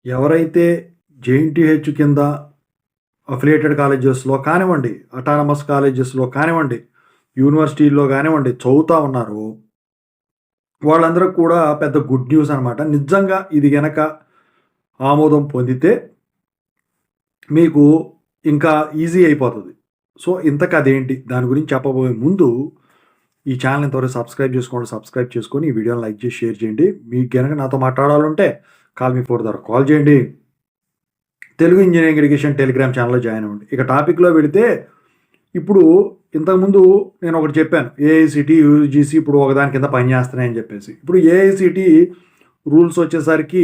ఎవరైతే జేఎన్‌టీహెచ్ కింద అఫిలియేటెడ్ కాలేజెస్‌లో కానివ్వండి, అటానమస్ కాలేజెస్‌లో కానివ్వండి, యూనివర్సిటీల్లో గానివ్వండి చదువుతా ఉన్నారో, వాళ్ళందరూ కూడా పెద్ద గుడ్ న్యూస్ అనమాట. నిజంగా ఇది గనక ఆమోదం పొందితే మీకు ఇంకా ఈజీ అయిపోతది. సో, ఇంతకదేంటి? దాని గురించి చెప్పబోయే ముందు ఈ ఛానెల్ ఇంతవరకు సబ్స్క్రైబ్ చేసుకోండి. సబ్స్క్రైబ్ చేసుకొని ఈ వీడియోని లైక్ చేసి, షేర్ చేయండి. మీకు గనక నాతో మాట్లాడాలంటే కాల్ మీ ఫోర్ ద్వారా కాల్ చేయండి. తెలుగు ఇంజినీరింగ్ ఎడ్యుకేషన్ టెలిగ్రామ్ ఛానల్‌లో జాయిన్ అవ్వండి. ఇక టాపిక్‌లో వెళితే ఇప్పుడు ఇంతకుముందు నేను ఒకటి చెప్పాను. ఏఐసీటీ, యూజీసీ ఇప్పుడు ఒకదాని కింద పనిచేస్తున్నాయని చెప్పేసి. ఇప్పుడు ఏఐసీటీ రూల్స్ వచ్చేసరికి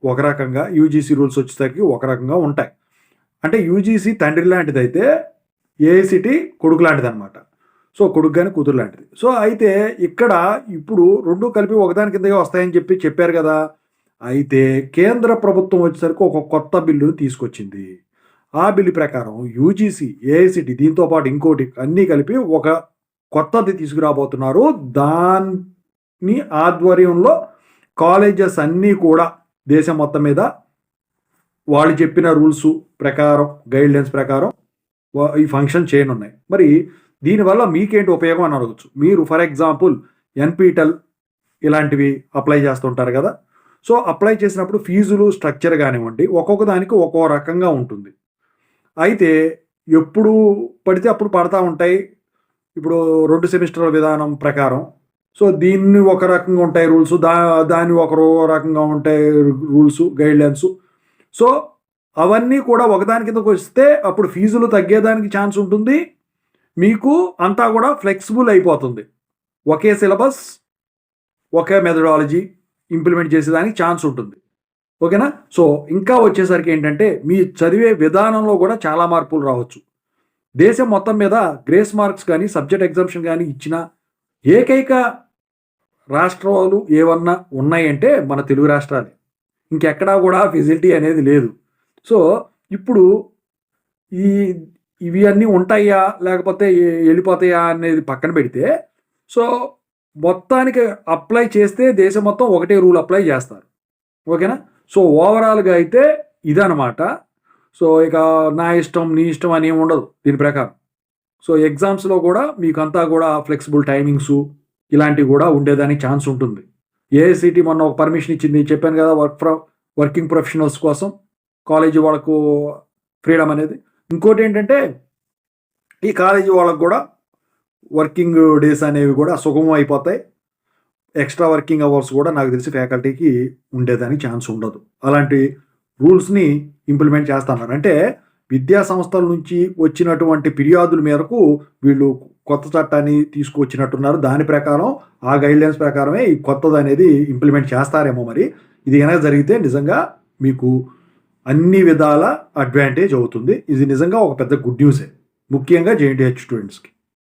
ఒక రకంగా, యూజీసీ రూల్స్ వచ్చేసరికి ఒక రకంగా ఉంటాయి. అంటే యూజీసీ తండ్రి లాంటిదైతే ఏఐసీటీ కొడుకు లాంటిదనమాట. సో, కొడుకు గాని కూతురు లాంటిది. సో, అయితే ఇక్కడ ఇప్పుడు 2 కలిపి ఒకదాని కిందకే వస్తాయని చెప్పారు కదా! అయితే కేంద్ర ప్రభుత్వం వచ్చేసరికి ఒక కొత్త బిల్లుని తీసుకొచ్చింది. ఆ బిల్లు ప్రకారం యూజీసీ, ఏఐసీటీ దీంతో పాటు ఇంకోటి అన్నీ కలిపి ఒక కొత్తది తీసుకురాబోతున్నారు. దాని ఆధ్వర్యంలో కాలేజెస్ అన్నీ కూడా దేశం మొత్తం మీద వాళ్ళు చెప్పిన రూల్స్ ప్రకారం, గైడ్‌లైన్స్ ప్రకారం ఈ ఫంక్షన్ చేయనున్నాయి. మరి దీనివల్ల మీకేంటి ఉపయోగం అని అడగొచ్చు. మీరు ఫర్ ఎగ్జాంపుల్ ఎన్‌పీటెల్ ఇలాంటివి అప్లై చేస్తుంటారు కదా! సో, అప్లై చేసినప్పుడు ఫీజులు స్ట్రక్చర్ గానివ్వండి, ఒక్కొక్క దానికి ఒక్కో రకంగా ఉంటుంది. అయితే ఎప్పుడు పడితే అప్పుడు పడతా ఉంటాయి. ఇప్పుడు 2 సెమిస్టర్ల విధానం ప్రకారం. సో, దీన్ని ఒక రకంగా ఉంటాయి రూల్స్. దాన్ని రకంగా ఉంటాయి రూల్స్, గైడ్‌లైన్స్. సో, అవన్నీ కూడా ఒకదాని కిందకి వస్తే అప్పుడు ఫీజులు తగ్గేదానికి ఛాన్స్ ఉంటుంది. మీకు అంతా కూడా ఫ్లెక్సిబుల్ అయిపోతుంది. ఒకే సిలబస్, ఒకే మెథడాలజీ ఇంప్లిమెంట్ చేసేదానికి ఛాన్స్ ఉంటుంది. ఓకేనా? సో, ఇంకా వచ్చేసరికి ఏంటంటే మీ చదివే విధానంలో కూడా చాలా మార్పులు రావచ్చు. దేశం మొత్తం మీద గ్రేస్ మార్క్స్ కానీ, సబ్జెక్ట్ ఎగ్జామ్షన్ కానీ ఇచ్చిన ఏకైక రాష్ట్రాలు ఏవన్నా ఉన్నాయంటే మన తెలుగు రాష్ట్రాలే. ఇంకెక్కడా కూడా ఫెసిలిటీ అనేది లేదు. సో, ఇప్పుడు ఈ ఇవి అన్నీ ఉంటాయా? లేకపోతే ఎళ్ళిపోతాయా? అనేది పక్కన పెడితే, సో, మొత్తానికి అప్లై చేస్తే దేశం మొత్తం ఒకటే రూల్ అప్లై చేస్తారు. ఓకేనా? సో, ఓవరాల్‌గా అయితే ఇదనమాట. సో, ఇక నా ఇష్టం, నీ ఇష్టం అని ఏమి ఉండదు దీని ప్రకారం. సో, ఎగ్జామ్స్‌లో కూడా మీకంతా కూడా ఫ్లెక్సిబుల్ టైమింగ్సు ఇలాంటివి కూడా ఉండేదానికి ఛాన్స్ ఉంటుంది. ఏఐసీటీ మొన్న ఒక పర్మిషన్ ఇచ్చింది. చెప్పాను కదా! వర్కింగ్ ప్రొఫెషనల్స్ కోసం కాలేజీ వాళ్ళకు ఫ్రీడమ్ అనేది. ఇంకోటేంటంటే ఈ కాలేజీ వాళ్ళకి కూడా వర్కింగ్ డేస్ అనేవి కూడా సుగమం అయిపోతాయి. ఎక్స్‌ట్రా వర్కింగ్ అవర్స్ కూడా నాకు తెలిసి ఫ్యాకల్టీకి ఉండేదానికి ఛాన్స్ ఉండదు. అలాంటి రూల్స్‌ని ఇంప్లిమెంట్ చేస్తన్నారు. అంటే విద్యా సంస్థల నుంచి వచ్చినటువంటి ఫిర్యాదుల మేరకు వీళ్ళు కొత్త చట్టాన్ని తీసుకొచ్చినట్టున్నారు. దాని ప్రకారం ఆ గైడ్‌లైన్స్ ప్రకారమే ఈ కొత్తదనేది ఇంప్లిమెంట్ చేస్తారేమో మరి. ఇది గనక జరిగితే నిజంగా మీకు అన్ని విధాల అడ్వాంటేజ్ అవుతుంది. ఇది నిజంగా ఒక పెద్ద గుడ్ న్యూసే. ముఖ్యంగా జేఎన్‌టీహెచ్ స్టూడెంట్స్‌కి.